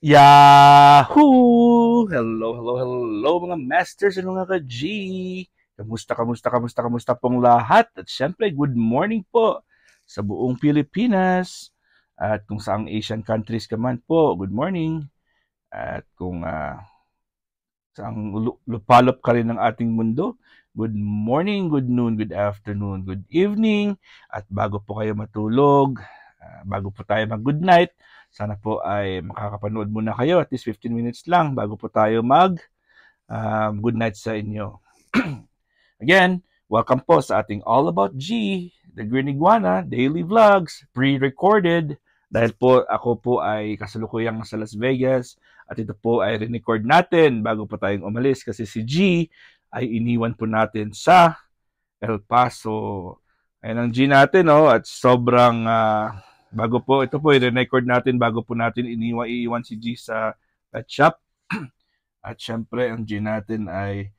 Yahoo! Hello mga masters at mga ka-G! Kamusta pong lahat? At syempre, good morning po sa buong Pilipinas. At kung saang Asian countries ka man po, good morning. At kung saang lupalop ka rin ng ating mundo, good morning, good noon, good afternoon, good evening. At bago po kayo matulog, bago po tayo mag-good night, sana po ay makakapanood muna kayo at least 15 minutes lang bago po tayo mag good night sa inyo. Again, welcome po sa ating All About G, The Green Iguana, Daily Vlogs, pre-recorded. Dahil po ako po ay kasalukuyang sa Las Vegas at ito po ay re-record natin bago po tayong umalis kasi si G ay iniwan po natin sa El Paso. Ayan ang G natin, no? At sobrang bago po, ito po i-record natin bago po natin iiwan si G sa pet shop. At syempre, ang G natin ay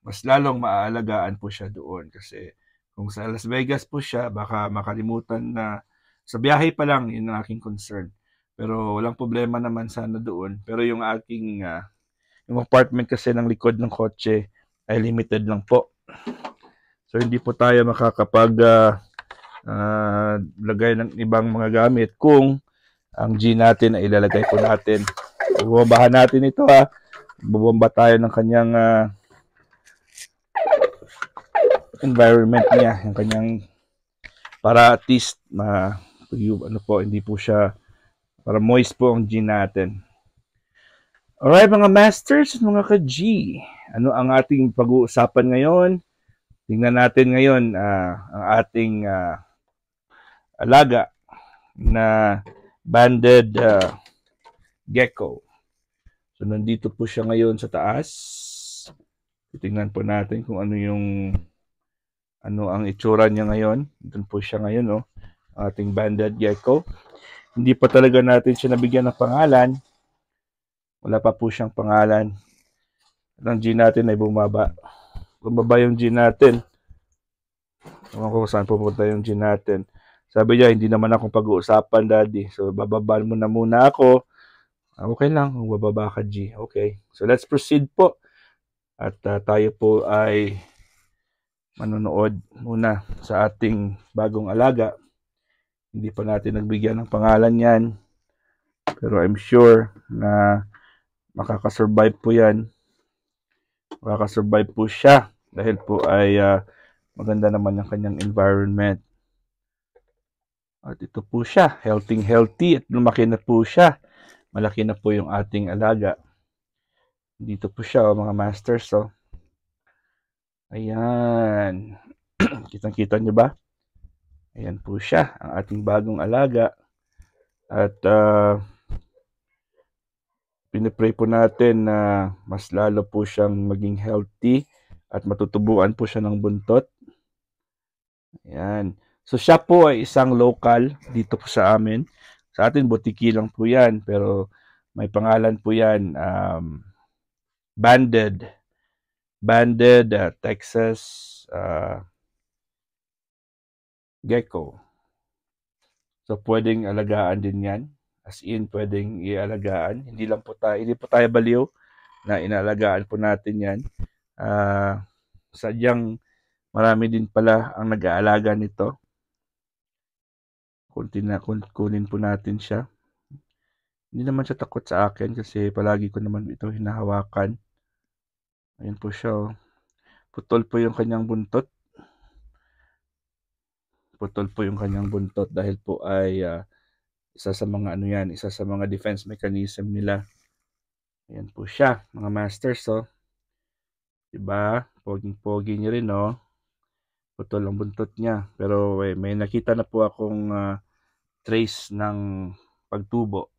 mas lalong maaalagaan po siya doon kasi kung sa Las Vegas po siya, baka makalimutan na sa biyahe pa lang, yun ang aking concern. Pero walang problema naman sana doon. Pero yung aking, yung apartment kasi ng likod ng kotse ay limited lang po. So hindi po tayo makakapag lagay ng ibang mga gamit kung ang G natin ay ilalagay po natin. Bubombahan natin ito ha. Bubomba tayo ng kanyang environment niya, yung kanyang para at least ano po, hindi po siya para moist po ang G natin. Alright mga masters at mga ka-G, ano ang ating pag-uusapan ngayon? Tingnan natin ngayon ang ating alaga na banded gecko. So nandito po siya ngayon sa taas. Titingnan po natin kung ano ang itsura niya ngayon. Doon po siya ngayon, no? Ating banded gecko. Hindi pa talaga natin siya nabigyan ng pangalan. Wala pa po siyang pangalan. At ang G natin ay bumaba. Bumaba yung G natin. Ewan ko saan pupunta yung G natin. Sabi niya, hindi naman akong pag-uusapan, Daddy. So, bababaan mo na muna ako. Okay lang, kung bababa ka, G. Okay. So, let's proceed po. At tayo po ay manonood muna sa ating bagong alaga. Hindi pa natin nagbigyan ng pangalan yan. Pero I'm sure na makakasurvive po yan. Makakasurvive po siya dahil po ay maganda naman ang kanyang environment. At ito po siya, healthy at lumaki na po siya. Malaki na po yung ating alaga. Dito po siya, mga masters. So. Ayan. Kitang-kita nyo ba? Ayan po siya, ang ating bagong alaga. At pinipray po natin na mas lalo po siyang maging healthy at matutubuan po siya ng buntot. Ayan. So siya po ay isang local dito po sa amin. Sa atin, butiki lang po yan. Pero may pangalan po yan, Banded Texas Gecko. So pwedeng alagaan din yan. As in, pwedeng ialagaan. Hindi po tayo baliw na inaalagaan po natin yan. Sadyang marami din pala ang nag-aalaga nito. Kunin po natin siya. Hindi naman siya takot sa akin kasi palagi ko naman ito hinahawakan. Ayan po siya. Oh. Putol po yung kanyang buntot. Dahil po ay isa sa mga defense mechanism nila. Ayan po siya, mga masters. So, diba? Poging-pogi niya rin, no? Putol ang buntot niya. Pero may nakita na po akong trace ng pagtubo.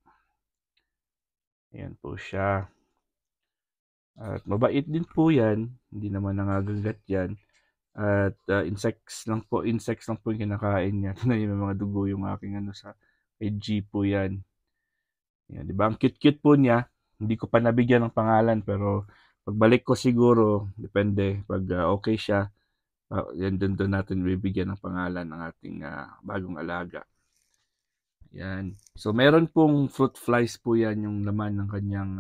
Ayan po siya. At mabait din po yan. Hindi naman nangagagat yan. At insects lang po yung kinakain niya. Ito na yung mga dugo yung aking sa G po yan. Ayan, diba? Ang cute-cute po niya. Hindi ko pa nabigyan ng pangalan pero pagbalik ko siguro, depende. Pag okay siya, yan doon natin bibigyan ng pangalan ng ating bagong alaga. Yan. So, meron pong fruit flies po yan yung laman ng kanyang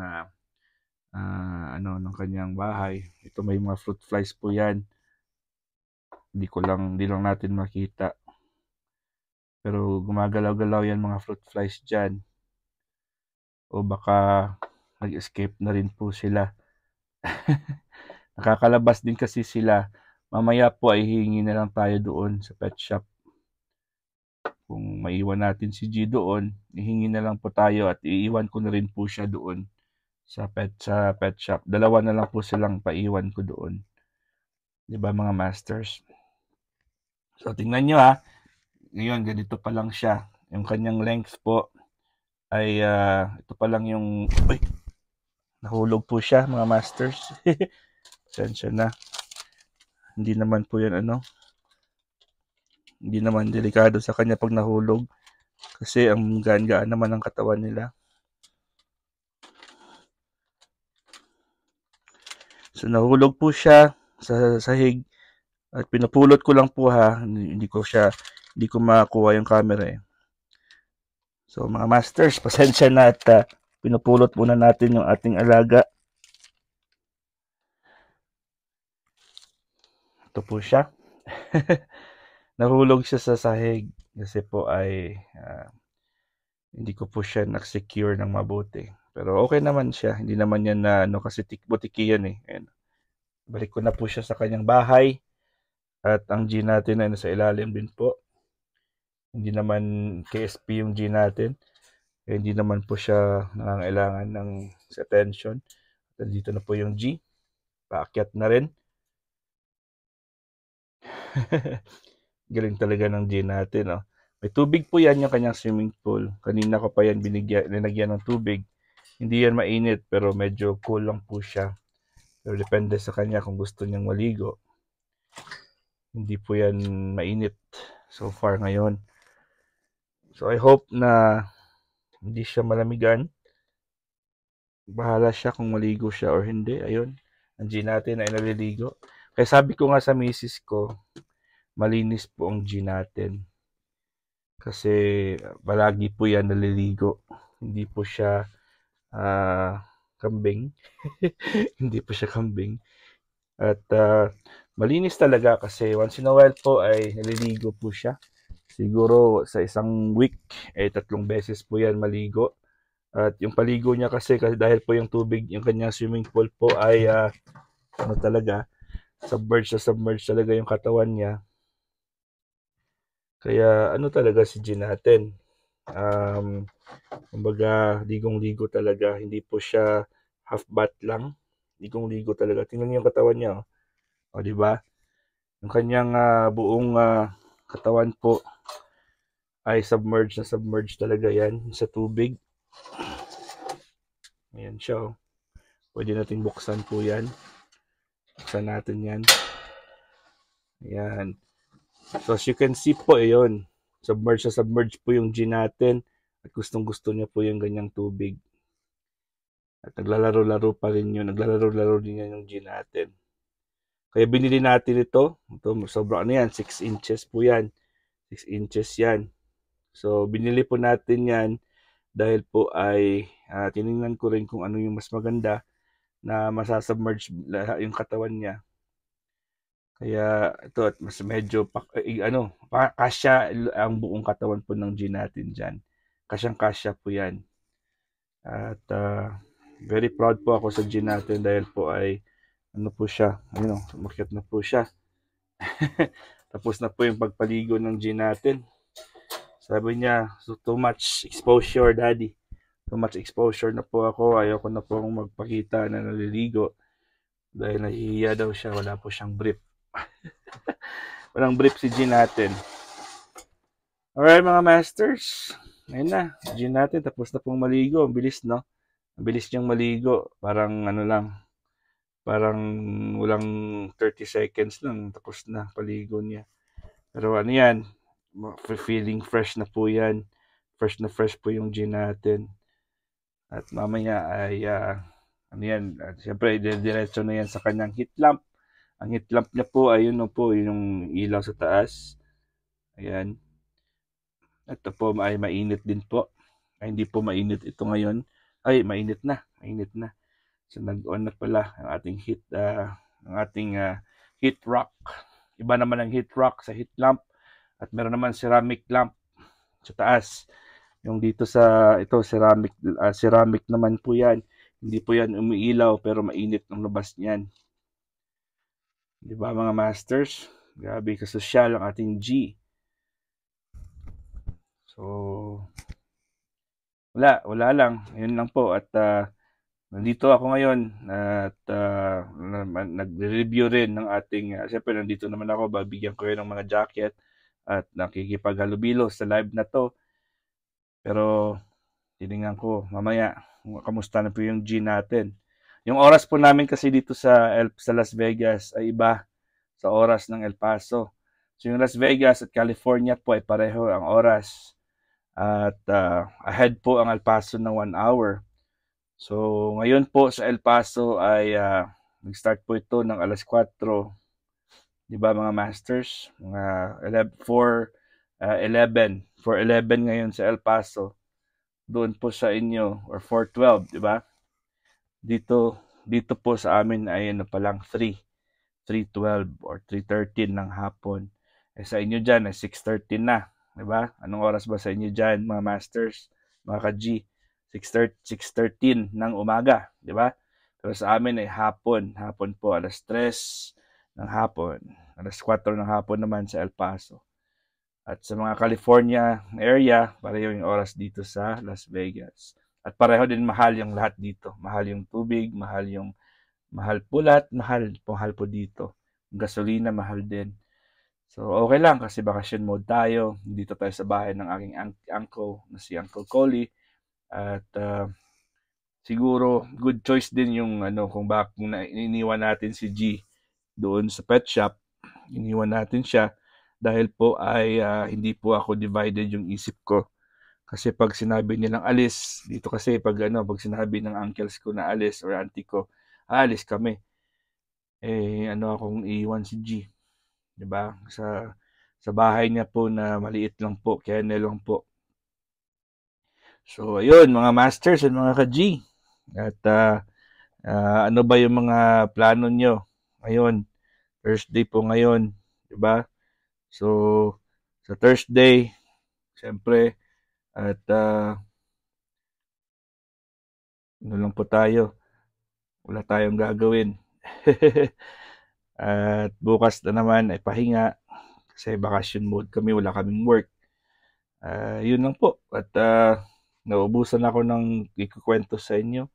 ng kanyang bahay. Ito may mga fruit flies po yan. Hindi lang natin makita. Pero gumagalaw-galaw yan mga fruit flies dyan. O baka nag-escape na rin po sila. Nakakalabas din kasi sila. Mamaya po ay hihingi na lang tayo doon sa pet shop. Kung maiwan natin si G doon, hihingi na lang po tayo at iiwan ko na rin po siya doon sa pet shop. Dalawa na lang po silang paiwan ko doon. 'Di ba mga masters? So tingnan niyo ha. Ngayon ganito pa lang siya. Yung kanyang length po ay ito pa lang yung nahulog po siya mga masters. Sensya na. Hindi naman po yan hindi naman delikado sa kanya pag nahulog kasi ang gaan-gaan naman ang katawan nila. So nahulog po siya sa sahig at pinupulot ko lang po ha, hindi ko makuha yung camera eh. So mga masters, pasensya na at pinupulot muna natin yung ating alaga. Ito po siya. Nahulog siya sa sahig kasi po ay hindi ko po siya na-secure ng mabuti. Pero okay naman siya. Hindi naman yan na kasi butiki yan eh. Ayan. Balik ko na po siya sa kanyang bahay. At ang G natin ay nasa ilalim din po. Hindi naman KSP yung G natin. Kaya hindi naman po siya nangangailangan ng attention. At dito na po yung G. Paakyat na rin. Galing talaga ng G natin. Oh. May tubig po yan yung kanyang swimming pool. Kanina ko pa yan linagyan ng tubig. Hindi yan mainit pero medyo cool lang po siya. Pero depende sa kanya kung gusto niyang maligo. Hindi po yan mainit so far ngayon. So I hope na hindi siya malamigan. Bahala siya kung maligo siya or hindi. Ayun, ang G natin ay naliligo. Kaya sabi ko nga sa misis ko, malinis po ang G natin. Kasi palagi po yan naliligo. Hindi po siya kambing. Hindi po siya kambing. At malinis talaga kasi once in a while po ay naliligo po siya. Siguro sa isang week ay 3 beses po yan maligo. At yung paligo niya kasi dahil po yung tubig, yung kanyang swimming pool po ay talaga, submerge talaga yung katawan niya. Kaya talaga si G natin. Kumbaga, ligong-ligo talaga. Hindi po siya half bath lang. Ligong-ligo talaga. Tingnan niyo yung katawan niya. O, di ba? Yung kanyang buong katawan po ay submerge talaga yan sa tubig. Ayan siya. Pwede natin buksan po yan. Buksan natin yan. Ayan. So as you can see po, ayun. Submerge po yung G natin. At gustong-gusto niya po yung ganyang tubig. At naglalaro-laro pa rin yun. Naglalaro-laro din yan yung G natin. Kaya binili natin ito. Sobrang 6 inches po yan. 6 inches yan. So binili po natin yan dahil po ay tinignan ko rin kung ano yung mas maganda na masasubmerge yung katawan niya. Kaya ito at mas medyo kasya ang buong katawan po ng G natin diyan. Kasyang-kasya po 'yan. At very proud po ako sa G natin dahil po ay po siya, umakyat na po siya. Tapos na po yung pagpaligo ng G natin. Sabi niya, so too much exposure, daddy. Too much exposure na po ako. Ayoko na po magpakita na naliligo. Dahil nahihiya daw siya. Wala po siyang brief. Walang brief si G natin. Alright mga masters. Ayun na. G natin. Tapos na pong maligo. Ang bilis, no? Ang bilis niyang maligo. Parang Parang walang 30 seconds lang. Tapos na paligo niya. Pero yan. Feeling fresh na po yan. Fresh na fresh po yung G natin. At mamaya ay siyempre diretso na yan sa kanyang heat lamp. Ang heat lamp niya po ay yun yung ilaw sa taas. Ayan. Ito po ay mainit din po. Ay, hindi po mainit ito ngayon. Ay, mainit na. Mainit na. So, nag-on na pala ang ating heat rock. Iba naman ang heat rock sa heat lamp. At meron naman ceramic lamp sa taas. Yung dito sa, ito, ceramic naman po yan. Hindi po yan umiilaw pero mainit ang labas niyan. Di ba mga masters? Grabe kasosyal ang ating G. So, wala lang. Yun lang po. At nandito ako ngayon at nagre-review rin ng ating, siyempre nandito naman ako, babigyan ko rin ng mga jacket at nakikipaghalubilo sa live na to. Pero, tinignan ko mamaya, kamusta na po yung G natin. Yung oras po namin kasi dito sa Las Vegas ay iba sa oras ng El Paso. So yung Las Vegas at California po ay pareho ang oras. At ahead po ang El Paso ng 1 hour. So ngayon po sa El Paso ay nag-start po ito ng alas 4. Di ba mga masters? Mga 4:11 ngayon sa El Paso. Doon po sa inyo or 4:12, di ba? Dito po sa amin ay ano pa lang 3:12 or 3:13 ng hapon. Sa inyo diyan ay 6:13 na, di ba? Anong oras ba sa inyo diyan, mga masters, mga ka-G? 6:13 ng umaga, di ba? Pero sa amin ay hapon po, alas 3 ng hapon. Alas 4 ng hapon naman sa El Paso. At sa mga California area, pareho yung oras dito sa Las Vegas. At pareho din mahal yung lahat dito. Mahal yung tubig, mahal po lahat, mahal po dito. Gasolina, mahal din. So, okay lang kasi vacation mode tayo. Dito tayo sa bahay ng aking uncle, na si Uncle Collie. At siguro, good choice din yung kung iniwan natin si G doon sa pet shop. Iniwan natin siya dahil po ay hindi po ako divided yung isip ko. Kasi pag sinabi nilang alis, dito kasi pag sinabi ng uncles ko na alis or auntie ko, alis kami. Akong iiwan si G. 'Di ba? Sa bahay niya po na maliit lang po, kaya lang po. So, ayun, mga masters at mga ka-G. At ano ba yung mga plano nyo? Ngayon, Thursday po ngayon, 'di ba? So, sa Thursday, siyempre, at ano lang po tayo, wala tayong gagawin. At bukas na naman ay pahinga kasi vacation mode kami, wala kaming work. Yun lang po. At naubusan ako ng ikukwento sa inyo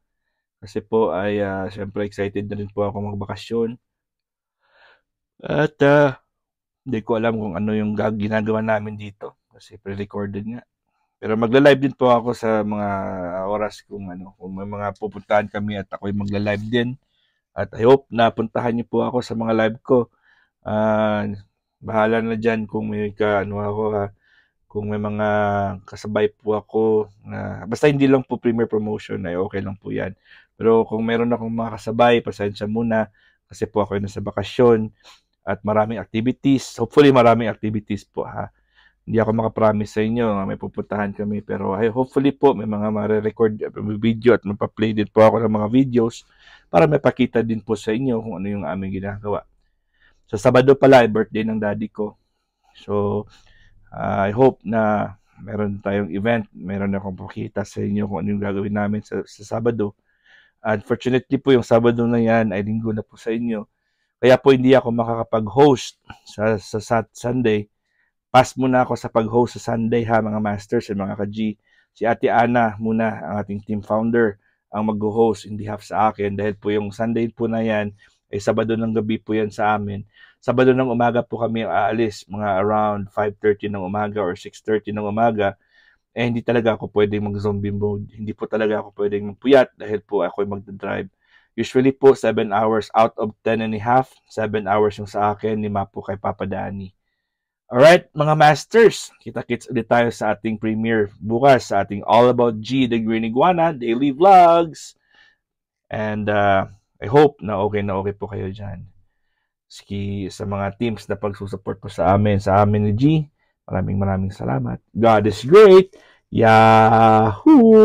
kasi po ay siyempre excited na rin po ako magbakasyon. At hindi ko alam kung ano yung ginagawa namin dito kasi pre-recorded nga. Pero magla-live din po ako sa mga oras kung may mga pupuntahan kami at ako'y magla-live din. At I hope na puntahan niyo po ako sa mga live ko. Bahala na dyan kung may kung may mga kasabay po ako na basta hindi lang po premiere promotion ay okay lang po yan. Pero kung meron akong mga kasabay, pasensya muna kasi po ako nasa bakasyon at maraming activities. Hopefully maraming activities po ha. Hindi ako makapromise sa inyo na may pupuntahan kami pero hopefully po may mga mare-record video at mapaplay din po ako ng mga videos para mapakita din po sa inyo kung ano yung aming ginagawa. So Sabado pala ay birthday ng daddy ko. So I hope na meron tayong event, meron akong pakita sa inyo kung ano yung gagawin namin sa Sabado. Unfortunately po yung Sabado na yan ay linggo na po sa inyo. Kaya po hindi ako makakapag-host sa Sunday. Pass muna ako sa pag-host sa Sunday ha mga masters at mga ka-G. Si Ate Ana muna, ang ating team founder, ang mag-host in behalf sa akin dahil po yung Sunday po na yan ay Sabado ng gabi po yan sa amin. Sabado ng umaga po kami aalis, mga around 5:30 ng umaga or 6:30 ng umaga. Hindi talaga ako pwedeng mag-zombie mode. Hindi po talaga ako pwedeng magpuyat dahil po ako mag-drive. Usually po 7 hours out of 10 and a half. 7 hours yung sa akin, 5 po kay Papa Danny. Alright, mga masters, kita-kits ulit tayo sa ating premiere bukas sa ating All About G, The Green Iguana, Daily Vlogs. And I hope na okay po kayo dyan. Ski sa mga teams na pagsusupport po sa amin ni G, Maraming salamat. God is great. Yahoo!